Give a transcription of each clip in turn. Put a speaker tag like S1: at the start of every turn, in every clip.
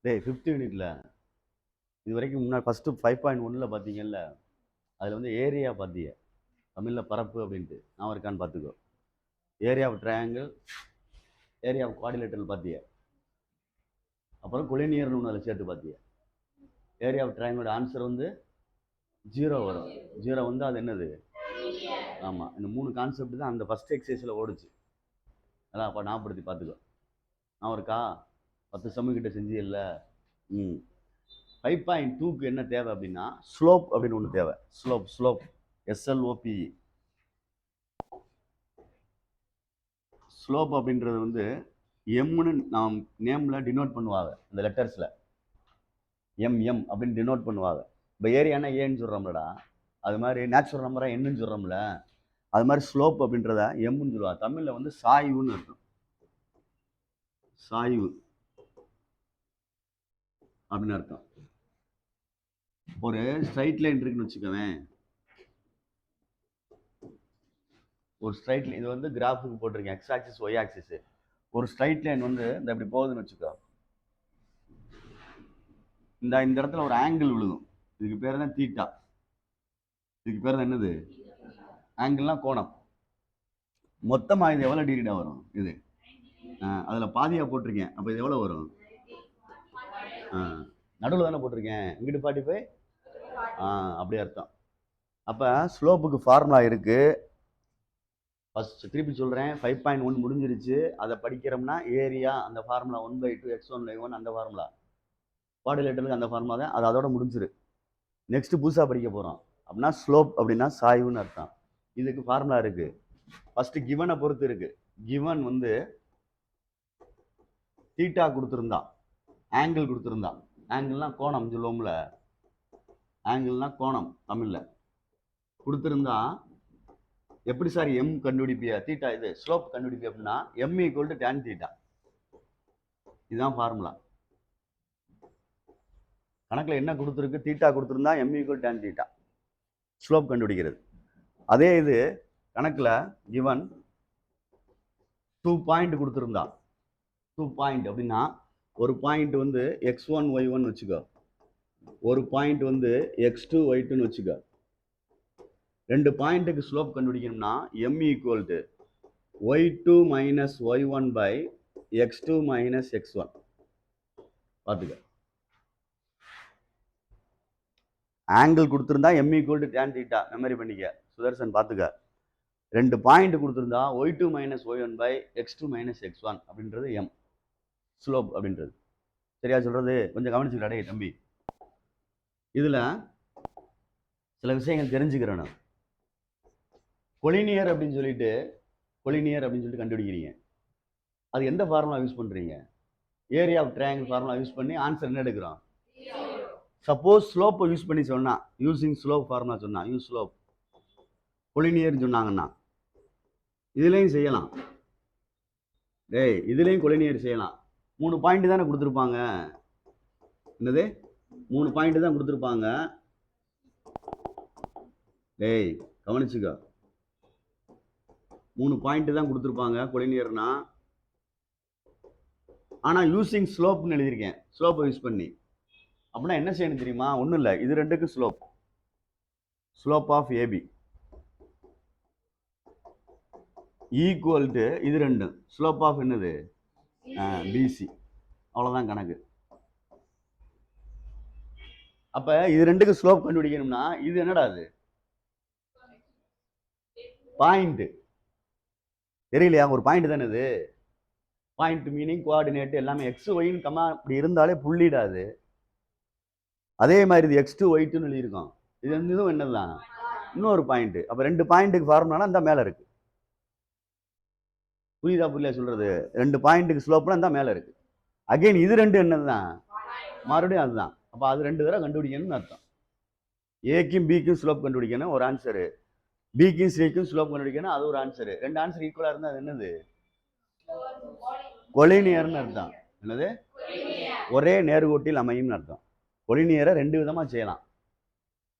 S1: டேய் 5th யூனிட்ல இது வரைக்கும் முன்னாடி ஃபஸ்ட்டு 5.1ல பார்த்தீங்கல்ல, அதில் வந்து ஏரியா பார்த்தீங்க, தமிழில் பரப்பு அப்படின்ட்டு நான் இருக்கான்னு பார்த்துக்கோ. Area of triangle, area of quadrilateral பார்த்தீங்க, அப்புறம் கொலினியர்னு ஒன்று அதில் சேர்த்து பார்த்தீங்க. ஏரியா ஆஃப் ட்ரையாங்கிளோட ஆன்சர் வந்து 0 வரும். 0 வந்து அது என்னது? ஆமாம், இந்த 3 கான்செப்ட் தான் அந்த ஃபஸ்ட் எக்ஸசைஸில் ஓடுச்சு. அதான் அப்போ ஞாபகப்படுத்தி பார்த்துக்கோ. நான் இருக்கா 10 சம்மு கிட்ட செஞ்சு இல்லை. 5.2க்கு என்ன தேவை அப்படின்னா ஸ்லோப் அப்படின்னு ஒன்று தேவை. Slope SLOPE. ஸ்லோப் அப்படின்றது வந்து எம்னு நாம் நேமில் டினோட் பண்ணுவாங்க, இந்த லெட்டர்ஸில் எம் அப்படின்னு டினோட் பண்ணுவாங்க. இப்போ ஏரியானா ஏன்னு சொல்கிறோம்லடா, அது மாதிரி நேச்சுரல் நம்பராக என்னன்னு சொல்கிறோம்ல, அது மாதிரி ஸ்லோப் அப்படின்றத எம்னு சொல்லுவாங்க. தமிழில் வந்து சாய்வுன்னு இருக்கும். சாய்வு அப்படின்னு அர்த்தம். ஒரு ஸ்ட்ரைட் லைன் இருக்குன்னு வச்சுக்கவேன், ஒரு ஸ்ட்ரைட் லைன், இது வந்து கிராஃபுக்கு போட்டிருக்கேன், எக்ஸ் ஆக்சிஸ் ஒய் ஆக்சிஸ். ஒரு ஸ்ட்ரைட் லைன் வந்து இந்த இப்படி போகுதுன்னு வச்சுக்கோ. இந்த இடத்துல ஒரு ஆங்கிள் விழுகும், இதுக்கு பேர் தான் தீட்டா. இதுக்கு பேர் தான் என்னது? ஆங்கிள்னா கோணம். மொத்தமாக இது எவ்வளோ டிகிரிடா வரும்? இது அதில் பாதியாக போட்டிருக்கேன், அப்போ இது எவ்வளோ வரும்? நடுவில் தானே போட்டிருக்கேன், இங்கிட்டு 45. அப்படி அர்த்தம். அப்போ ஸ்லோப்புக்கு ஃபார்முலா இருக்குது. ஃபஸ்ட் திருப்பி சொல்கிறேன், 5.1 முடிஞ்சிருச்சு. அதை படிக்கிறோம்னா ஏரியா அந்த ஃபார்முலா 1/2 x1/1 அந்த ஃபார்முலா, குவாடிலேட்டருக்கு அந்த ஃபார்முலா தான், அது அதோட முடிஞ்சிரு. நெக்ஸ்ட்டு புதுசாக படிக்க போகிறோம். அப்படின்னா ஸ்லோப் அப்படின்னா சாய்வுன்னு அர்த்தம். இதுக்கு ஃபார்முலா இருக்குது. ஃபஸ்ட்டு கிவனை பொறுத்து இருக்குது. கிவன் வந்து தீட்டா கொடுத்துருந்தா, ஆங்கிள் கொடுத்துருந்தா, ஆங்கிள்னா கோணம் சொல்லுவோம்ல, ஆங்கிள்னா கோணம் தமிழில் கொடுத்துருந்தா எப்படி சார் எம் கண்டுபிடிப்பியா? தீட்டா இது ஸ்லோப் கண்டுபிடிப்பியா அப்படின்னா M equal to tan theta. இதுதான் ஃபார்முலா. கணக்கில் என்ன கொடுத்துருக்கு? தீட்டா கொடுத்துருந்தா M equal tan theta, slope கண்டுபிடிக்கிறது. அதே இது கணக்கில் கிவன் 2 பாயிண்ட் கொடுத்துருந்தா, 2 பாயிண்ட் அப்படின்னா ஒரு பாயிண்ட் வந்து x1 y1 வச்சுக்கோ, ஒரு பாயிண்ட் வந்து x2 y2ன்னு வச்சுக்கோ. 2 பாயிண்ட்டுக்கு ஸ்லோப் கண்டுபிடிக்கணும்னா m equal to y2 minus y1 by x2 minus x1. பார்த்துக்க, ஆங்கிள் கொடுத்துருந்தா m equal to tan theta, memory பண்ணிக்க சுதர்சன். பார்த்துக்க, 2 பாயிண்ட் கொடுத்துருந்தா y2 minus y1 by x2 minus x1 அப்படின்றது m ஸ்லோப் அப்படின்றது. சரியா சொல்றது? கொஞ்சம் கவனிச்சுக்கடா டேய் தம்பி. இதில் சில விஷயங்கள் தெரிஞ்சுக்கிறேன். கொலினியர் அப்படின்னு சொல்லிட்டு கண்டுபிடிக்கிறீங்க. அது எந்த ஃபார்முலா யூஸ் பண்ணுறீங்க? Area of triangle formula use பண்ணி ஆன்சர் என்ன எடுக்கிறோம்? சப்போஸ் ஸ்லோப்பை யூஸ் பண்ணி சொன்னா, யூசிங் ஸ்லோப் ஃபார்முலா சொன்னா, யூஸ் ஸ்லோப் கொலினியர்னு சொன்னாங்கன்னா இதுலேயும் செய்யலாம். டேய் இதுலேயும் கொலினியர் செய்யலாம். 3 பாயிண்ட் தானே கொடுத்துருப்பாங்க. என்னது? 3 பாயிண்ட் தான் கொடுத்துருப்பாங்க. டேய் கவனிச்சுக்கோ, 3 பாயிண்ட் தான் கொடுத்துருப்பாங்க கொலினியர்னா. ஆனால் யூசிங் ஸ்லோப்னு எழுதியிருக்கேன், ஸ்லோப்பை யூஸ் பண்ணி. அப்படின்னா என்ன செய்யணும் தெரியுமா? ஒன்றும் இல்லை, இது ரெண்டுக்கு slope, slope of AB equal to இது ரெண்டும் ஸ்லோப் ஆஃப் என்னது? பிசி. அவ்வளோதான் கணக்கு. அப்போ இது ரெண்டுக்கு ஸ்லோப் கண்டுபிடிக்கணும்னா இது என்னடா? அது பாயிண்ட் தெரியலையா? ஒரு பாயிண்ட் தானே இது. பாயிண்ட் மீனிங் கோஆர்டினேட் எல்லாமே எக்ஸ் ஒய்னு கமா இப்படி இருந்தாலே புள்ளிடாது. அதே மாதிரி இது x2 y2ன்னு எழுதியிருக்கோம். இது இதுவும் என்னதான்? இன்னொரு பாயிண்ட். அப்போ 2 பாயிண்ட்டுக்கு ஃபார்முலானா இந்த மேலே இருக்கு. புரியுதா புரியல சொல்றது? 2 பாயிண்ட்டுக்கு ஸ்லோப்னா இந்த மேலே இருக்கு. அகைன் இது ரெண்டு என்னதுதான்? மறுபடியும் அதுதான். அப்போ அது 2 தடவை கண்டுபிடிக்கணும்னு அர்த்தம். ஏக்கும் பிக்கும் ஸ்லோப் கண்டுபிடிக்கணும் ஒரு ஆன்சரு, பிக்கும் சிக்கும் ஸ்லோப் கண்டுபிடிக்கணும் அது ஒரு ஆன்சரு. 2 ஆன்சர் ஈக்குவலாக இருந்தால் அது என்னது? கொலினியர்னு அர்த்தம். என்னது? ஒரே நேர்கோட்டில் அமையும்னு அர்த்தம். கொலினியரை 2 விதமாக செய்யலாம்.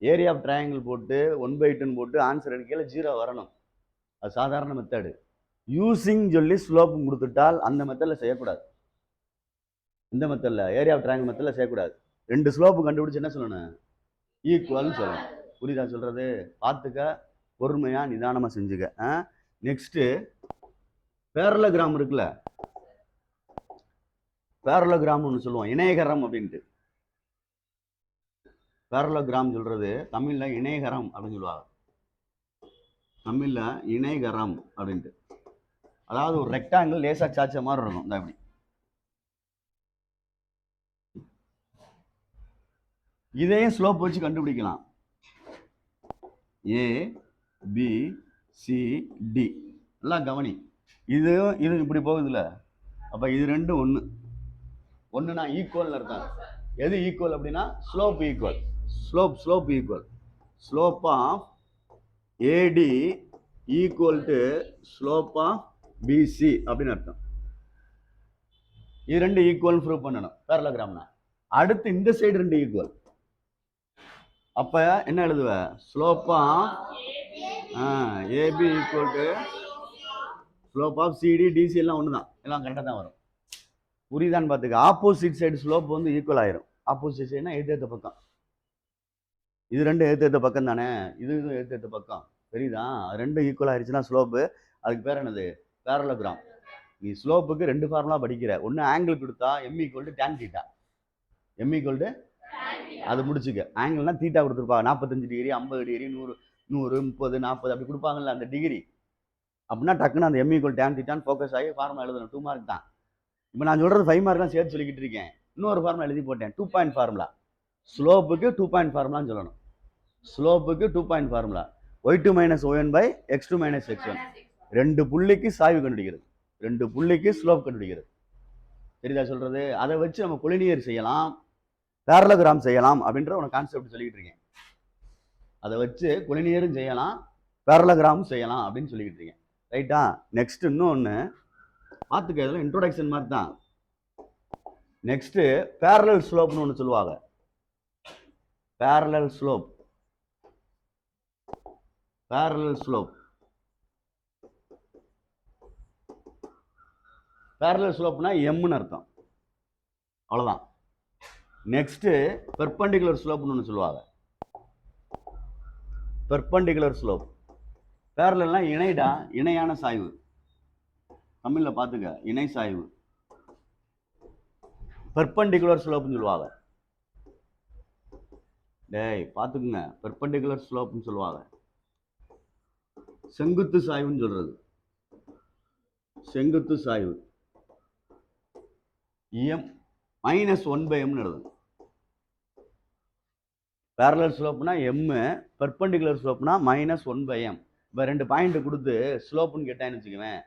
S1: ஏரியா ஆஃப் ட்ரையாங்கிள் போட்டு 1/2 போட்டு ஆன்சர் எடுக்கையில் 0 வரணும், அது சாதாரண மெத்தடு. யூசிங் சொல்லி ஸ்லோப் கொடுத்துட்டால் அந்த மெத்தடில் செய்யக்கூடாது. இந்த மெத்தடில் ஏரியா ஆஃப் ட்ரையாங்கிள் மெத்தடில் செய்யக்கூடாது. 2 ஸ்லோப்பு கண்டுபிடிச்சு என்ன சொல்லணும்? ஈக்குவல்னு சொல்லணும். புரியுதா சொல்கிறது? பார்த்துக்க, பொறுமையாக நிதானமாக செஞ்சுக்க. நெக்ஸ்ட்டு பேரலோகிராம் இருக்குல்ல, பேரலோகிராம்னு ஒன்று சொல்லுவோம், இணையகரம் அப்படின்ட்டு. பேரலோகிராம் சொல்கிறது தமிழில் இணையகரம் அப்படின்னு சொல்லுவாங்க. தமிழில் இணைகரம் அப்படின்ட்டு. அதாவது ஒரு ரெக்டாங்கிள் லேசாக சாய்ச்ச மாதிரி இருக்கும். இந்த அப்படி இதையும் ஸ்லோப் வச்சு கண்டுபிடிக்கலாம். ஏ பி சி டி எல்லாம் கவனி. இது இப்படி போகுதுல்ல, அப்போ இது ரெண்டும் ஒன்று. ஒன்றுனா ஈக்குவல்னு அர்த்தம். எது ஈக்குவல் அப்படின்னா slope equal. Slope equal. Slope of AD equal to slope of BC அப்படின்னு அர்த்தம். இது ரெண்டு ஈக்குவல் ப்ரூவ் பண்ணணும் பேரலோகிராம்னா. அடுத்து இந்த சைடு ரெண்டு ஈக்குவல். அப்ப என்ன எழுதுவ? Slope of AB equal to slope of CD DC எல்லாம் ஒன்று தான், எல்லாம் கரெக்டாக தான் வரும். புரியுதான்னு பார்த்துக்க. ஆப்போசிட் சைடு ஸ்லோப் வந்து ஈக்குவல் ஆயிரும். ஆப்போசிட் சைடுனா எதிர்த்த பக்கம். இது ரெண்டு எதிர்த்த பக்கம் தானே, இது எதிர்த்த பக்கம். தெரியுதா? ரெண்டு ஈக்குவல் ஆயிடுச்சுன்னா ஸ்லோப்பு. அதுக்கு பேர் என்னது? பேரலோகிராம். நீ ஸ்லோப்புக்கு ரெண்டு ஃபார்முலா படிக்கிற. ஒன்று ஆங்கிள் கொடுத்தா M equal to tan theta. M equal to அது முடிச்சுக்க. ஆங்கிள்னா தீட்டா கொடுத்துருப்பாங்க. 45 டிகிரி, 50 டிகிரி, 100, 30, 40 அப்படி கொடுப்பாங்கல்ல அந்த டிகிரி. அப்படின்னா டக்குன்னு அந்த எம் ஈக்குவல் டேன் தீட்டான்னு ஃபோக்கஸ் ஆகி ஃபார்முலா எழுதணும். 2 மார்க் தான். இப்போ நான் சொல்கிறது 5 மார்க்லாம் சேர்த்து சொல்லிக்கிட்டு இருக்கேன். இன்னொரு ஃபார்முலா எழுதி போட்டேன், 2 பாயிண்ட் ஃபார்முலா. ஸ்லோப்புக்கு 2 பாயிண்ட் ஃபார்முலான்னு சொல்லணும். ஸ்லோப்புக்கு 2 point formula. y2 minus one by x2 minus x1. 2 புள்ளிக்கு சாய்வு கண்டுபிடிக்கிறது, 2 புள்ளிக்கு ஸ்லோப் கண்டுபிடிக்கிறது. தெரியுதா சொல்றது? அதை வச்சு நம்ம கொலினியர் செய்யலாம், பேரலோகிராம் செய்யலாம் அப்படின்ற ஒரு கான்செப்ட் சொல்லிக்கிட்டு இருக்கேன். அதை வச்சு கொலினியரும் செய்யலாம், பேரலோகிராமும் செய்யலாம் அப்படின்னு சொல்லிக்கிட்டு இருக்கேன். ரைட்டா? நெக்ஸ்ட் இன்னொன்று பார்த்துக்க, இதெல்லாம் இன்ட்ரோடக்ஷன் மாதிரி தான். நெக்ஸ்ட் பேரலல் ஸ்லோப்னு ஒன்று சொல்லுவாங்க. Parallel slope. Parallel slope. Parallel ஸ்லோப்னா எம்னு அர்த்தம். அவ்வளோதான். நெக்ஸ்ட் பெர்பெண்டிகுலர் ஸ்லோப்னு ஒன்று சொல்லுவாங்க. Perpendicular slope. பேரலல்னா இணைடா, இணையான சாய்வு. தமிழில் பார்த்துக்க, இணை சாய்வு. பெர்பெண்டிகுலர் ஸ்லோப்னு சொல்லுவாங்க. டேய் பார்த்துக்குங்க, பெர்பெண்டிகுலர் ஸ்லோப்னு சொல்லுவாங்க. செங்குத்து சாய்வுன்னு சொல்றது. செங்குத்து சாய்வு. எம் மைனஸ் 1/m எழுதும். பேரலல் ஸ்லோப்னா எம், பெர்பெண்டிகுலர் ஸ்லோப்னா மைனஸ் 1/m. இப்போ 2 பாயிண்ட் கொடுத்து ஸ்லோப்புன்னு கேட்டான்னு வச்சுக்குவேன்.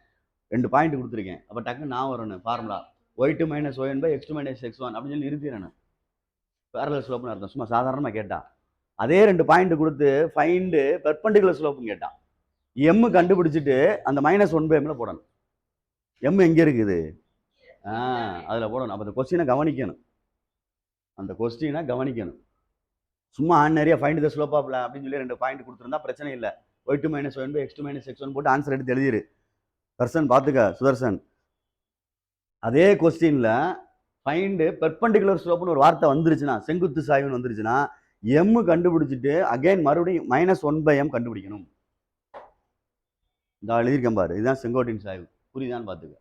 S1: 2 பாயிண்ட் கொடுத்துருக்கேன். அப்போ டக்குன்னு நான் வரணும் formula y2 minus one by x2 minus x1 அப்படின்னு சொல்லி நிறுத்திடணும். பேரலல் ஸ்லோப்னு அர்த்தம். சும்மா சாதாரணமாக கேட்டா. அதே 2 பாயிண்ட் கொடுத்து ஃபைண்டு பெர்பெண்டிகுலர் ஸ்லோப்புன்னு கேட்டா, எம் கண்டுபிடிச்சிட்டு அந்த மைனஸ் 1/mல போடணும். எம் எங்கே இருக்குது? அதில் போடணும். அப்போ அந்த கொஸ்டினை கவனிக்கணும். அந்த கொஸ்டினை கவனிக்கணும். சும்மா ஆர்டினரியா ஃபைண்ட் த ஸ்லோப் ஆஃப் அப்படின்னு சொல்லி 2 பாயிண்ட் கொடுத்துருந்தா பிரச்சனை இல்லை. y2 minus one by x2 minus x1 போட்டு ஆன்சர் எடுத்து எழுதிரு. பர்சன் பார்த்துக்க சுதர்சன். அதே கொஸ்டின்ல ஃபைண்டு பெர்பெண்டிகுலர் ஸ்லோப்னு ஒரு வார்த்தை வந்துருச்சுன்னா, செங்குத்து சாய்வுன்னு வந்துருச்சுன்னா, எம் கண்டுபிடிச்சிட்டு அகைன் மறுபடியும் மைனஸ் 1/m கண்டுபிடிக்கணும். இந்த எழுதியிருக்கேன் பாரு, இதுதான் செங்கோட்டின் சாய்வு. புரியுதான்னு பார்த்துக்க.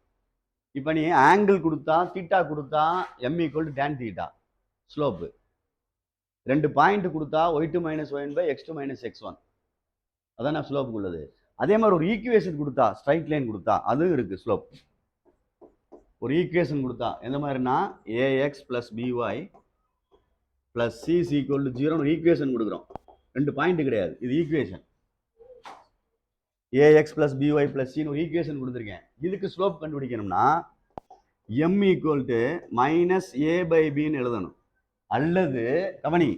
S1: இப்போ நீ ஆங்கிள் கொடுத்தா, தீட்டா கொடுத்தா M equal to tan theta slope. 2 point கொடுத்தா y2 minus one by x2 minus x1, அதான் நான் ஸ்லோப்புக்கு உள்ளது. அதே மாதிரி ஒரு ஈக்குவேஷன் கொடுத்தா, ஸ்ட்ரைட் லைன் கொடுத்தா அதுவும் இருக்கு ஸ்லோப். ஒரு ஈக்குவேஷன் கொடுத்தா எந்த மாதிரினா ax plus by plus c is equal to 0 ஒரு ஈக்குவேஷன் கொடுக்குறோம். 2 பாயிண்ட் கிடையாது, இது equation. ax plus by plus c ஒரு ஈக்குவேஷன் கொடுத்துருக்கேன். இதுக்கு ஸ்லோப் கண்டுபிடிக்கணும்னா m equal to minus a by பின்னு எழுதணும். அல்லது கவனி,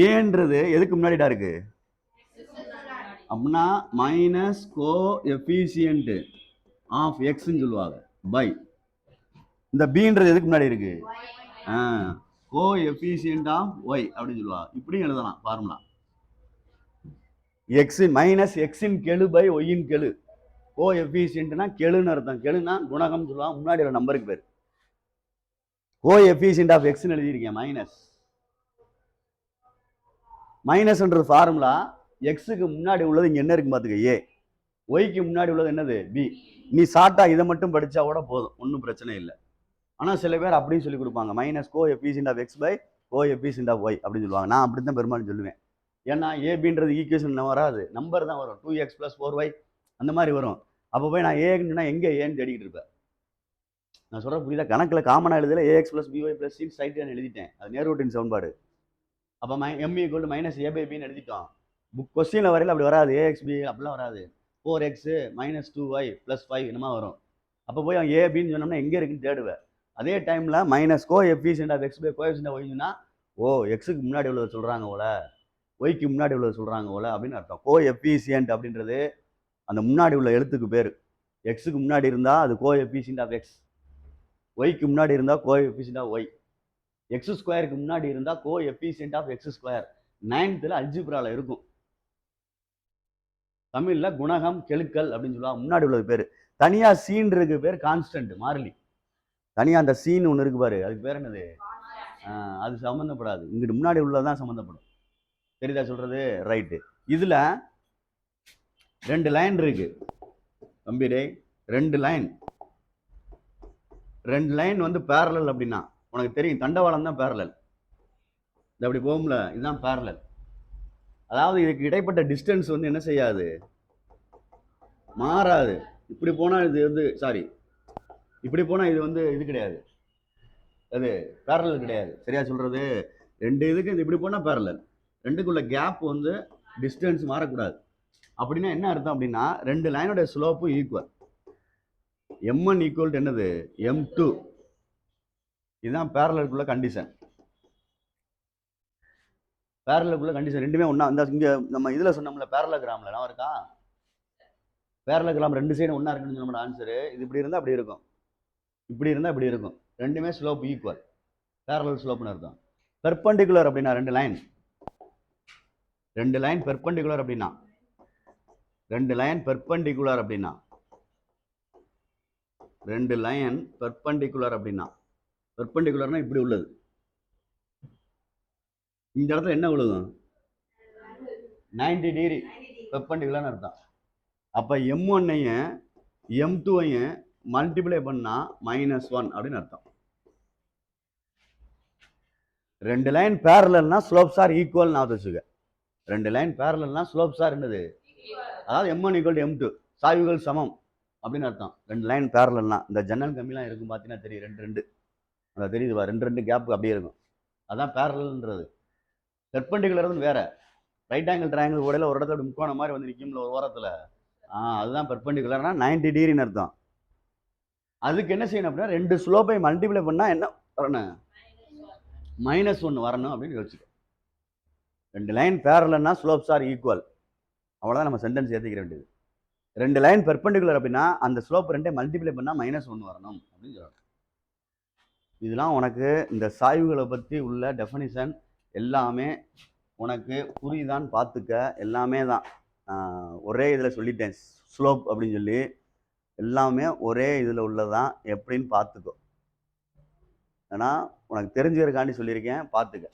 S1: ஏன்றது எதுக்கு முன்னாடிடா இருக்கு அப்படின்னா மைனஸ் கோ எஃபிசியன்ட் ஆஃப் எக்ஸ்ன்னு சொல்லுவாங்க பை. இந்த பீன்றது எதுக்கு முன்னாடி இருக்கு? கோ எஃபிசியன்ட் ஆஃப் ஒய் அப்படின்னு சொல்லுவாங்க. இப்படியும் எழுதலாம் ஃபார்முலா. எக்ஸ் மைனஸ் எக்ஸின் கெழு பை ஒய்யின் கெழு. கோ எஃபிசியன்ட்னா கெழுன்னு அர்த்தம். கெழுனா குணகம் சொல்லுவாங்க. முன்னாடி ஒரு நம்பருக்கு பேர். கோ எஃபிஷியன்ட் ஆஃப் எக்ஸ்ன்னு எழுதியிருக்கேன். மைனஸ்ன்றது ஃபார்முலா. எக்ஸுக்கு முன்னாடி உள்ளது இங்க என்ன இருக்கு பாத்துக்க, ஏ. ஒய்க்கு முன்னாடி உள்ளது என்னது, பி. நீ ஷார்ட்டா இதை மட்டும் படிச்சா கூட போதும், ஒன்றும் பிரச்சனை இல்லை. ஆனா சில பேர் அப்படின்னு சொல்லி கொடுப்பாங்க, minus coefficient of x by coefficient of y அப்படின்னு சொல்லுவாங்க. நான் அப்படித்தான் பெரும்பாலும் சொல்லுவேன். ஏன்னா ஏபின்றது ஈக்குவேஷன் வராது, நம்பர் தான் வரும். 2x + 4y அந்த மாதிரி வரும். அப்போ போய் நான் ஏன்னா எங்க ஏன்னு தேடிக்கிட்டு இருப்பேன். நான் சொல்ற புரியுதா? கணக்கில் காமனாக எழுதல ax + by + c சைட்னு எழுதிட்டேன். அது நேர்கோட்டின் சமன்பாடு. அப்போ m = -a/b எழுதிட்டோம். கொஸ்டின்ல வரையில அப்படி வராது, ax b அப்படிலாம் வராது. 4x - 2y + 5 என்னமா வரும். அப்போ போய் அவன் ஏபின்னு சொன்னோம்னா எங்க இருக்குன்னு தேடுவேன். அதே டைம்ல minus coefficient of x by coefficient of ஒய்னா, ஓ எக்ஸுக்கு முன்னாடி உள்ளதை சொல்றாங்க போல, ஒய்க்கு முன்னாடி உள்ளதை சொல்றாங்க போல அப்படின்னு அர்த்தம். கோ எஃபிஷியன்ட் அப்படின்றது அந்த முன்னாடி உள்ள எழுத்துக்கு பேர். எக்ஸுக்கு முன்னாடி இருந்தா அது கோ எஃபிஷியன்ட் ஆஃப் எக்ஸ், ஒய்க்கு முன்னாடி இருந்தா coefficient of y, x ஸ்கொயருக்கு முன்னாடி இருந்தா coefficient of x square. 9th அல்ஜிப்ரால இருக்கும். தமிழ்ல குணகம் கெழுக்கள் அப்படின்னு சொல்லுவாங்க. முன்னாடி உள்ளது பேரு. தனியா சீன் இருக்கு பேர் கான்ஸ்டன்ட், மாறிலி. தனியா அந்த சீன் ஒன்று இருக்கு பாரு, அதுக்கு பேர் என்னது, அது சம்மந்தப்படாது. இங்கிட்டு முன்னாடி உள்ளதான் சம்மந்தப்படும். தெரியுதா சொல்றது? ரைட்டு. இதுல 2 லைன் இருக்கு தம்பிடே, 2 லைன் வந்து பேரலல். அப்படின்னா உனக்கு தெரியும், தண்டவாளம் தான் பேரலல். இது அப்படி போகும்ல, இதுதான் பேரலல். அதாவது இதுக்கு இடைப்பட்ட டிஸ்டன்ஸ் வந்து என்ன செய்யாது, மாறாது. இப்படி போனா இது வந்து சாரி, இப்படி போனா இது வந்து இது கிடையாது, அது பேரலல் கிடையாது. சரியா சொல்றது? 2 இதுக்கு இப்படி போனா பேரலல், 2க்குள்ள கேப் வந்து டிஸ்டன்ஸ் மாறக்கூடாது. அப்படின்னா என்ன அர்த்தம் அப்படின்னா, 2 லைனோட ஸ்லோப்பு ஈக்குவல். m1 ஈக்குவல் என்னது, m2. இதுதான் பேரலலுக்குள்ள கண்டிஷன். பேரலலுக்குள்ள கண்டிஷன் ரெண்டுமே ஒண்ணா. இந்த இங்க நம்ம இதுல சொன்னோம்ல பேரலோகிராம்ல, நான் இருக்கா பேரலோகிராம் 2 சைடு ஒண்ணா இருக்குன்னு சொன்னோம்ல ஆன்சர். இது இப்படி இருந்தா அப்படி இருக்கும், இப்படி இருந்தா இப்படி இருக்கும். ரெண்டுமே ஸ்லோப் ஈக்குவல், பேரலல் ஸ்லோப்னு அர்த்தம். பெர்பெண்டிகுலர் அப்படின்னா 2 லைன் பெர்பெண்டிகுலர் அப்படின்னா 2 லைன் பெர்பெண்டிகுலர் அப்படின்னா 2 லைன் பெர்பெண்டிகுலர் அப்படின்னா, பெர்பெண்டிகுலர்னா இப்படி உள்ளது. இந்த இடத்துல என்ன விழுகும், 90 டிகிரி பெர்பெண்டிகுலர்னு அர்த்தம். அப்ப m1ஐயும் m2ஐயும் மல்டிப்ளை பண்ணா -1 அப்படின்னு அர்த்தம். 2 லைன் பேரலல்னா ஸ்லோப்ஸ் ஆர் ஈக்குவல் நான் வச்சுக்க. 2 லைன் பேரலல்னா ஸ்லோப்ஸ் ஆர் என்னது, அதாவது m1 = m2, சாய்வுகள் சமம் அப்படின்னு அர்த்தம். 2 லைன் பேரலல்னா இந்த ஜன்னல் கம்பிலாம் இருக்கும் பார்த்தீங்கன்னா தெரியும், 2 அதான் தெரியுது பா, 2 கேப் அப்படியே இருக்கும். அதான் பேரலல்ன்றது. பெர்பெண்டிகுலர் வேற. ரைட் ஆங்கிள் ட்ரையாங்கிள் உடையில ஒரு இடத்துல முக்கோணம் மாதிரி வந்து நிற்கும்ல ஒரு ஓரத்துல, அதுதான் பெர்பெண்டிகுலர்னா 90 டிகிரின்னு அர்த்தம். அதுக்கு என்ன செய்யணும் அப்படின்னா, 2 ஸ்லோப்பை மல்டிப்ளை பண்ணா என்ன வரணும், -1 வரணும் அப்படின்னு யோசிச்சுக்க. 2 லைன் பேரலல்னா ஸ்லோப்ஸ் ஆர் ஈக்குவல், அவ்வளவுதான் நம்ம சென்டென்ஸ் ஏற்றிக்கிற வேண்டியது. 2 லைன் பெர்பெண்டிகுலர் அப்படின்னா அந்த ஸ்லோப் 2 மல்டிப்ளை பண்ணா -1 வரணும் அப்படின்னு சொல்லணும். இதெல்லாம் உனக்கு இந்த சாய்வுகளை பற்றி உள்ள டெஃபனிஷன் எல்லாமே உனக்கு புரியுதான்னு பார்த்துக்க. எல்லாமே தான் ஒரே இதில் சொல்லிட்டேன், ஸ்லோப் அப்படின்னு சொல்லி எல்லாமே ஒரே இதில் உள்ளதான் எப்படின்னு பார்த்துக்கோ. ஏன்னா உனக்கு தெரிஞ்சுக்கிறக்காண்டி சொல்லியிருக்கேன், பார்த்துக்க.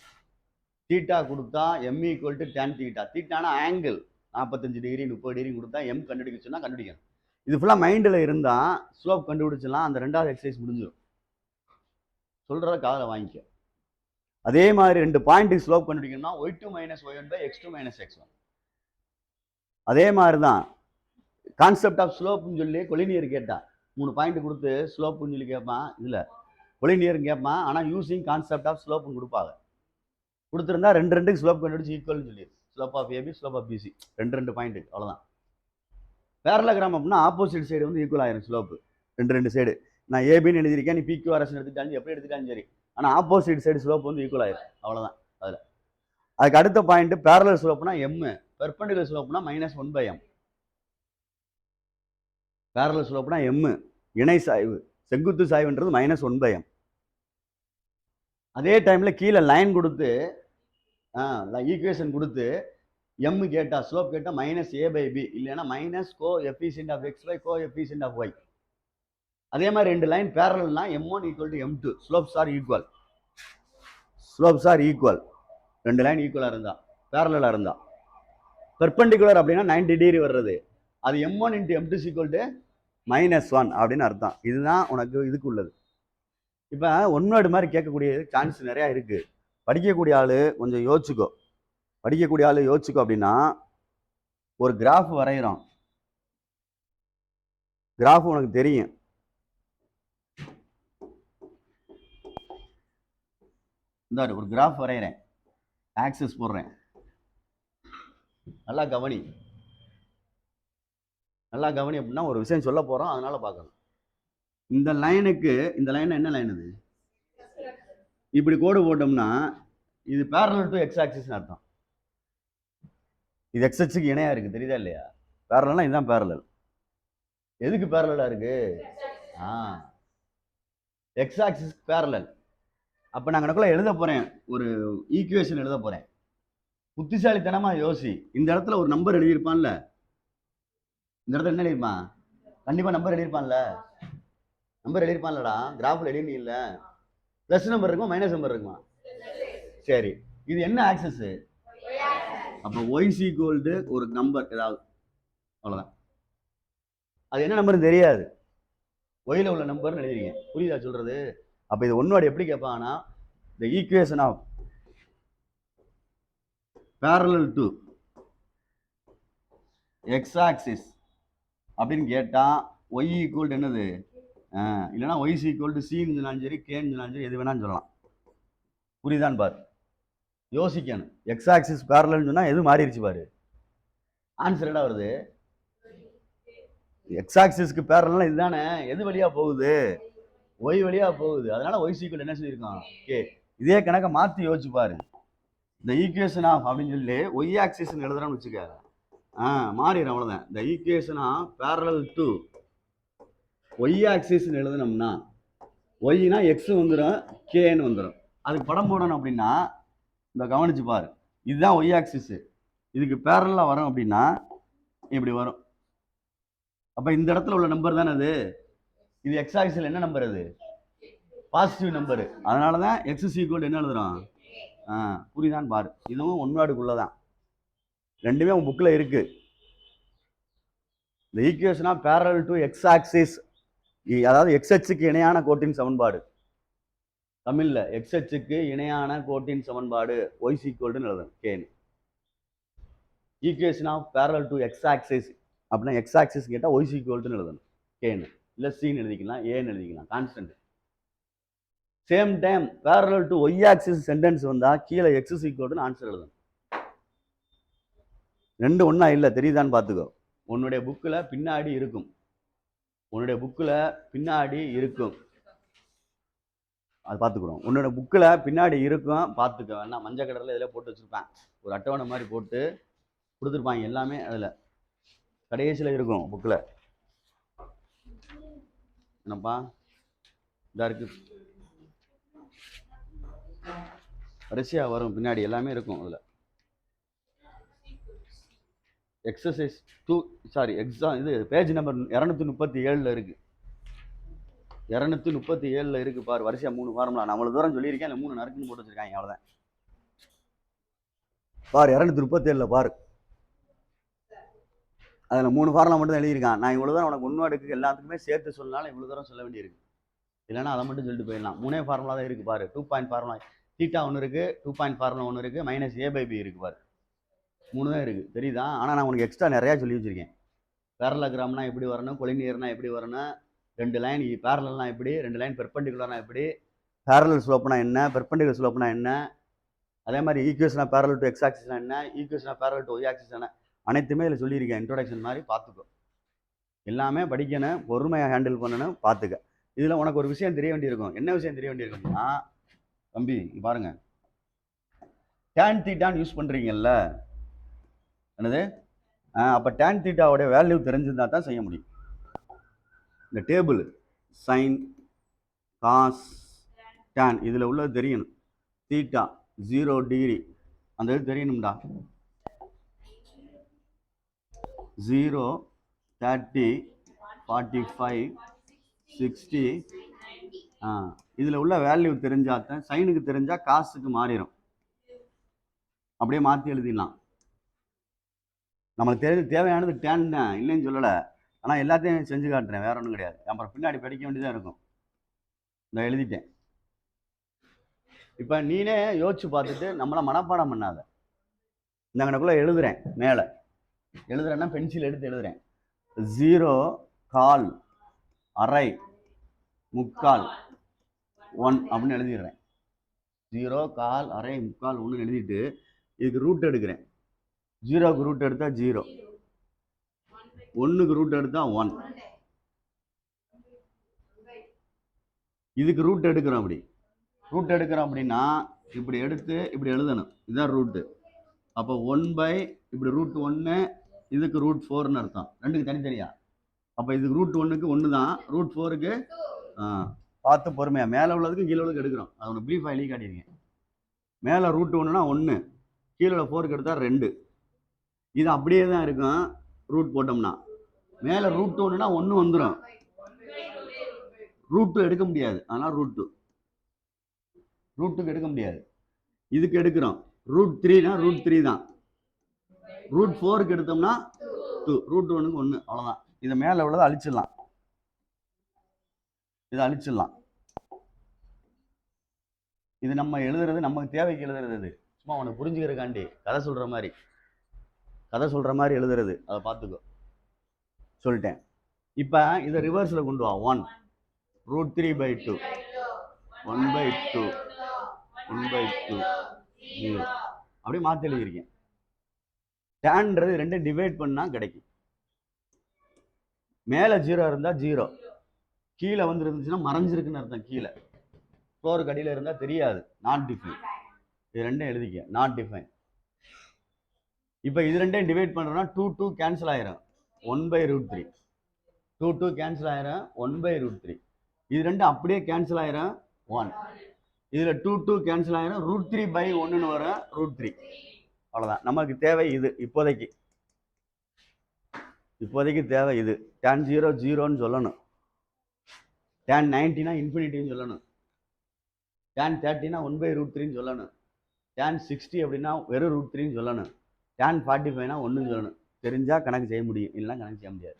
S1: தீட்டா கொடுத்தா m = tan தீட்டா. தீட்டானா ஆங்கிள் 45 டிகிரி 30 டிகிரி கொடுத்தா m கண்டுபிடிக்க சொன்னா கண்டுபிடிக்கணும். இது ஃபுல்லாக மைண்டில் இருந்தால் ஸ்லோப் கண்டுபிடிச்சலாம். அந்த 2வது எக்ஸசைஸ் முடிஞ்சிடும். சொல்கிறத காதில் வாங்கிக்க. அதே மாதிரி 2 பாயிண்ட்டுக்கு ஸ்லோப் கண்டுபிடிக்கணும்னா y2 - y1 / x2 - x1. அதே மாதிரி தான் கான்செப்ட் ஆஃப் ஸ்லோப்னு சொல்லி கொலினியர் கேட்டா 3 பாயிண்ட் கொடுத்து ஸ்லோப்னு சொல்லி கேட்பான். இதில் கொலினியர் கேட்பான், ஆனால் யூசிங் கான்செப்ட் ஆஃப் ஸ்லோப்னு கொடுப்பாங்க. கொடுத்துருந்தா 2 ஸ்லோப் கண்டுபிடிச்சு ஈக்குவல்னு சொல்லி, slope of AB slope of BC 2 point, அவ்வளோதான். பேரலோகிராம் அப்படின்னா ஆப்போசிட் சைடு வந்து ஈக்குவல் ஆயிரும் ஸ்லோப். 2 சைடு நான் ஏபின்னு எழுதியிருக்கேன், நீ பிக்யூஆர்எஸ் எடுத்துட்டாலும் எப்படி எடுத்துட்டாலும் சரி, ஆனால் ஆப்போசிட் சைடு ஸ்லோப் வந்து ஈக்குவல் ஆயிரும், அவ்வளோதான். அதில் அதுக்கு அடுத்த பாயிண்ட் பேரலல் ஸ்லோப்னா m, பெர்பெண்டிகுலர் ஸ்லோப்னா -1/m. பேரலல் ஸ்லோப்னா m, இணை சாய்வு செங்குத்து சாய்வுன்றது -1/m. அதே டைம்ல கீழே லைன் கொடுத்து ஈக்குவேஷன் கொடுத்து m கேட்டா ஸ்லோப் கேட்டா -a/b இல்லைன்னா - coefficient of x by coefficient of y. அதே மாதிரி ரெண்டு லைன் பேரலல்னா m1 equal to m2 slopes are equal. Slopes are equal. ரெண்டு லைன் ஈக்குவலா இருந்தா, பேரலலா இருந்தா. பெர்பெண்டிகுலர் அப்படின்னா 90 டிகிரி வர்றது. அது m1 into m2 equal to -1 அப்படின்னு அர்த்தம். இதுதான் உனக்கு இதுக்கு உள்ளது. இப்போ ஒன் வேர்டு மாதிரி கேட்கக்கூடிய சான்ஸ் நிறையா இருக்கு. படிக்கக்கூடிய ஆளு கொஞ்சம் யோசிச்சுக்கோ. படிக்கக்கூடிய ஆளு யோசிச்சுக்கோ. அப்படின்னா ஒரு கிராஃப் வரைகிறோம். கிராஃப் உனக்கு தெரியும். இந்த ஒரு கிராஃப் வரைகிறேன், ஆக்சிஸ் போடுறேன். நல்லா கவனி, நல்லா கவனி. அப்படின்னா ஒரு விஷயம் சொல்ல போறோம், அதனால பார்க்கணும். இந்த லைனுக்கு இந்த லைன் என்ன லைன்? இது இப்படி கோடு போட்டோம்னா இது பேரலல் டு எக்ஸ் ஆக்சிஸ் அர்த்தம். இது எக்ஸ் அச்சுக்கு இணையா இருக்கு, தெரியுதா இல்லையா? பேரலல்னா இதுதான் பேரலல். எதுக்கு பேரலலா இருக்கு? X axis parallel. அப்ப நான் கணக்குள்ள எழுத போறேன், ஒரு ஈக்குவேஷன் எழுத போறேன். புத்திசாலித்தனமா யோசி. இந்த இடத்துல ஒரு நம்பர் எழுதியிருப்பான்ல, இந்த இடத்துல என்ன எழுதியிருப்பான்? கண்டிப்பா நம்பர் எழுதியிருப்பான்ல. நம்பர் எழுதியிருப்பான்லடா, கிராஃப்ல எழுதி இல்ல. பிளஸ் நம்பர் இருக்குமா மைனஸ் நம்பர் இருக்குமா? சரி, இது என்ன ஆக்சஸ்? அப்ப ஒய் ஈக்குவல் ஒரு நம்பர் ஏதாவது, அவ்வளவுதான். அது என்ன நம்பர் தெரியாது, ஒயில உள்ள நம்பர்னு எழுதிருக்கேன். புரியுதா சொல்றது? அப்ப இது ஒன்னோட எப்படி கேட்பாங்கன்னா, the equation of parallel to x axis அப்படின்னு கேட்டா y ஈக்குவல் என்னது? இல்லைன்னா y ஈக்குவல் டு c சொன்னாலும் சரி, கேன்னு சொன்னாலும் சரி, எது வேணாலும் சொல்லலாம். புரியுதான்னு பாரு, யோசிக்கணும். எக்ஸ் ஆக்சிஸ் பேரலல்னு சொன்னா எது மாறிடுச்சு பாரு, ஆன்சர் என்ன வருது? எக்ஸ் ஆக்சிஸ்க்கு பேரலல்னா இதுதானே, எது வழியா போகுது? ஒய் வழியா போகுது. அதனால ஒய் ஈக்குவல் என்ன சொல்லியிருக்கான்? கே. இதே கணக்கை மாற்றி யோசிச்சு பாரு. இந்த ஈக்குவேஷன் ஆஃப் அப்படின்னு சொல்லி ஒய் ஆக்சிஸ் எழுதுறான்னு வச்சுக்க, மாறிடும், அவ்வளோதான். இந்த equation of parallel to y axis எழுதுனோம்னா, ஒய்னா எக்ஸ் வந்துடும், கேன்னு வந்துடும். அதுக்கு படம் போடணும் அப்படின்னா இந்த கவனிச்சு பாரு, இதுதான் ஒய் ஆக்சிஸ். இதுக்கு பேரலா வரும் அப்படின்னா இப்படி வரும். அப்ப இந்த இடத்துல உள்ள நம்பர் தானே அது. இது எக்ஸ் ஆக்சிஸ்ல என்ன நம்பர்? அது பாசிட்டிவ் நம்பர். அதனாலதான் எக்ஸ் ஈக்குவல் என்ன எழுதுறோம்? புரியுதான்னு பாரு. இதுவும் ஒன் வேர்டுக்குள்ளதான், ரெண்டுமே உங்க புக்ல இருக்கு. இந்த ஈக்குவேஷனா பேரலல் டு எக்ஸ் ஆக்சிஸ், அதாவது எக்ஸ் அச்சுக்கு இணையான கோட்டின் சமன்பாடு. தமிழ்ல எக்ஸ் அச்சுக்கு இணையான கோட்டின் சமன்பாடு ஒய் ஈக்குவல் எழுதணும், கேன்னு. Equation of parallel to x axis அப்படின்னா எக்ஸ் ஆக்சிஸ் கேட்டால் ஒய் ஈக்குவல் எழுதணும், கேன்னு. இல்லை சின்னு எழுதிக்கலாம், ஏன்னு எழுதிக்கலாம், constant. Same time parallel to y axis sentence வந்தா கீழே எக்ஸ் ஈக்குவல் ஆன்சர் எழுதணும். ரெண்டு ஒன்றா இல்லை, தெரியுதான்னு பார்த்துக்கோ. உன்னுடைய புக்கில் பின்னாடி இருக்கும், உன்னுடைய புக்கில் பின்னாடி இருக்கும், அது பார்த்துக்கிறோம். உன்னோட புக்கில் பின்னாடி இருக்கும், பார்த்துக்க வேணா. மஞ்சள் கடலில் இதில் போட்டு வச்சுருப்பேன், ஒரு அட்டவணை மாதிரி போட்டு கொடுத்துருப்பாங்க. எல்லாமே அதில் கடைசியில் இருக்கும் புக்கில். என்னப்பா இதா இருக்கு, வரிசையாக வரும், பின்னாடி எல்லாமே இருக்கும் அதில். எக்ஸசைஸ் 2 சாரி எக்ஸாம் இது பேஜ் நம்பர் 237 இருக்கு. 237 இருக்கு பாரு, வரிசையா 3 ஃபார்முலா. நான் அவ்வளவு தூரம் சொல்லியிருக்கேன், இல்லை 3 நறுக்குன்னு போட்டு வச்சிருக்காங்க, அவ்வளோதான். பாரு 237 பாரு, அதில் 3 ஃபார்முலா மட்டும் தான் எழுதியிருக்கான். நான் இவ்வளோ தூரம் உனக்கு உண்மைக்கு எல்லாத்துக்குமே சேர்த்து சொன்னாலும் இவ்வளோ தூரம் சொல்ல வேண்டியிருக்கு. இல்லைன்னா அதை மட்டும் சொல்லிட்டு போயிடலாம். 3 ஃபார்முலா தான் இருக்கு பாரு. 2 பாயிண்ட் ஃபார்முலா தீட்டா ஒன்று இருக்கு, 2 பாயிண்ட் ஃபார்முலா ஒன்று இருக்கு, -a/b இருக்கு பாரு. 3 தான் இருக்கு, தெரியுதா? ஆனால் நான் உனக்கு எக்ஸ்ட்ரா நிறையா சொல்லி வச்சிருக்கேன். பேரலோகிராம்னா எப்படி வரணும், கொலினியர்னா எப்படி வரணும், 2 லைன் பேரலல்னா எப்படி, 2 லைன் பெர்பெண்டிகுலர்னா எப்படி, பேரலல் ஸ்லோப்னா என்ன, பெர்பெண்டிகுலர் ஸ்லோப்னா என்ன, அதே மாதிரி equation of parallel to x ஆக்சிஸ்னா என்ன, equation of parallel to y axis என்ன, அனைத்துமே இதில் சொல்லியிருக்கேன். இன்ட்ரோடக்ஷன் மாதிரி பார்த்துக்கோ. எல்லாமே படிக்கணும், பொறுமையாக ஹேண்டில் பண்ணணும், பார்த்துக்க. இதில் உனக்கு ஒரு விஷயம் தெரிய வேண்டியிருக்கும். என்ன விஷயம் தெரிய வேண்டியிருக்கும்னா, தம்பி பாருங்க, டேன் தீட்டான்னு யூஸ் பண்ணுறீங்கல்ல, என்னது? அப்போ டேன் தீட்டாவோடைய வேல்யூ தெரிஞ்சிருந்தா தான் செய்ய முடியும். இந்த டேபிள் சைன் காஸ் டேன் இதில் உள்ளது தெரியணும். தீட்டா 0 டிகிரி அந்த இது தெரியணும்டா. 0, 30, 45, 60. இதில் உள்ள வேல்யூ தெரிஞ்சாத்தான் சைனுக்கு தெரிஞ்சால் காசுக்கு மாறிடும். அப்படியே மாற்றி எழுதிடலாம். நமக்கு தேவையானது டேன் தான், இல்லைன்னு சொல்லலை. ஆனால் எல்லாத்தையும் செஞ்சு காட்டுறேன், வேற ஒன்றும் கிடையாது. அப்புறம் பின்னாடி படிக்க வேண்டியதாக இருக்கும். இந்த எழுதிட்டேன். இப்போ நீனே யோசிச்சு பார்த்துட்டு நம்மளை மனப்பாடம் பண்ணாத. இந்த கணக்குள்ள எழுதுறேன், மேலே எழுதுறேன்னா பென்சில் எடுத்து எழுதுறேன். 0, 1/4, அரை, 3/4, 1 அப்படின்னு எழுதிடுறேன். 0, 1/4, அரை, 3/4, 1 எழுதிட்டு இதுக்கு ரூட் எடுக்கிறேன். 0க்கு ரூட் எடுத்தா 0, 1க்கு ரூட் எடுத்தா 1. இதுக்கு ரூட் எடுக்கிறோம். அப்படி ரூட் எடுக்கிறோம் அப்படின்னா இப்படி எடுத்து இப்படி எழுதணும். இதுதான் ரூட்டு. அப்போ 1/, இப்படி ரூட் 1, இதுக்கு ரூட் 4ன்னு அர்த்தம். ரெண்டுக்கு தனித்தனியா. அப்போ இதுக்கு ரூட் 1க்கு 1 தான், ரூட் 4க்கு பார்த்து பொறுமையாக மேலே உள்ளதுக்கு கீழே உள்ளதுக்கு எடுக்கிறோம். அது ஒன்று ப்ரீஃப் எழுதி காட்டியிருக்கேன். மேலே ரூட் 1னா 1, கீழே 4க்கு எடுத்தால் 2. இது அப்படியே தான் இருக்கும். ரூட் போட்டோம்னா மேலே ரூட் 1னா 1 வந்துடும், ரூட் 2 எடுக்க முடியாது. அதனால் ரூட்டுக்கு எடுக்க முடியாது. இதுக்கு எடுக்கிறோம். ரூட் 3னா ரூட் 3 தான். ரூட் 4க்கு எடுத்தோம்னா 2, ரூட் 1க்கு 1, அவ்வளோதான். இதை மேலே உள்ளதை அழிச்சிடலாம். இதை அழிச்சிடலாம். இது நம்ம எழுதுறது, நமக்கு தேவைக்கு எழுதுறது. சும்மா உனக்கு புரிஞ்சுக்கிறக்காண்டி கதை சொல்கிற மாதிரி எழுதுறது. அதை பார்த்துக்கோ, சொல்லிட்டேன். இப்போ இதை ரிவர்ஸில் கொண்டு வா. 1 ரூட் 3/2, 1/2, 1/2, 0 அப்படியே மாற்றி எழுதியிருக்கேன். டேன்றது ரெண்டும் டிவைட் பண்ணால் கிடைக்கும். மேலே 0 இருந்தால் 0, கீழே வந்து இருந்துச்சுன்னா மறைஞ்சிருக்குன்னு அர்த்தம். கீழே ஃப்ளோருக்கு அடியில் இருந்தால் தெரியாது, நாட் டிஃபைன். இது ரெண்டும் எழுதிக்க, நாட் டிஃபைன். இப்போ இது ரெண்டையும் டிவைட் பண்ணுறோன்னா 2 2 கேன்சல் ஆயிரும், 1/√3. 2 2 கேன்சல் ஆயிரும், 1/√3. இது ரெண்டும் அப்படியே கேன்சல் ஆயிரும், 1. இதில் 2 2 கேன்சல் ஆயிரும், √3/1ன்னு வரும், √3. அவ்வளோதான். நமக்கு தேவை இது. இப்போதைக்கு தேவை இது. tan 0 0ன்னு சொல்லணும், tan 90னா இன்ஃபினிட்டின்னு சொல்லணும், tan 30னா 1/√3ன்னு சொல்லணும், tan 60 அப்படின்னா வெறும் √3ன்னு சொல்லணும், tan 45னா 1ன்னு சொல்லணும். தெரிஞ்சால் கணக்கு செய்ய முடியும், இல்லைன்னா கணக்கு செய்ய முடியாது.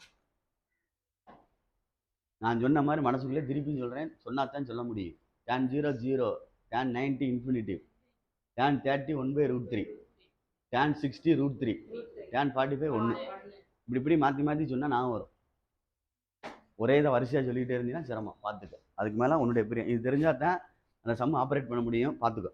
S1: நான் சொன்ன மாதிரி மனசுக்குள்ளே திருப்பியும் சொல்கிறேன், சொன்னாதான் சொல்ல முடியும். tan 0 0, tan 90 infinitive, tan 30 1/√3, tan 60 √3, tan 45 1. இப்படி மாற்றி சொன்னால் நான் வரும். ஒரே இதை வரிசையாக சொல்லிக்கிட்டே இருந்தீங்கன்னா சிரமம், பார்த்துக்க. அதுக்கு மேலே உன்னுடைய இது தெரிஞ்சால் தான் அந்த சம் ஆப்ரேட் பண்ண முடியும், பார்த்துக்கோ.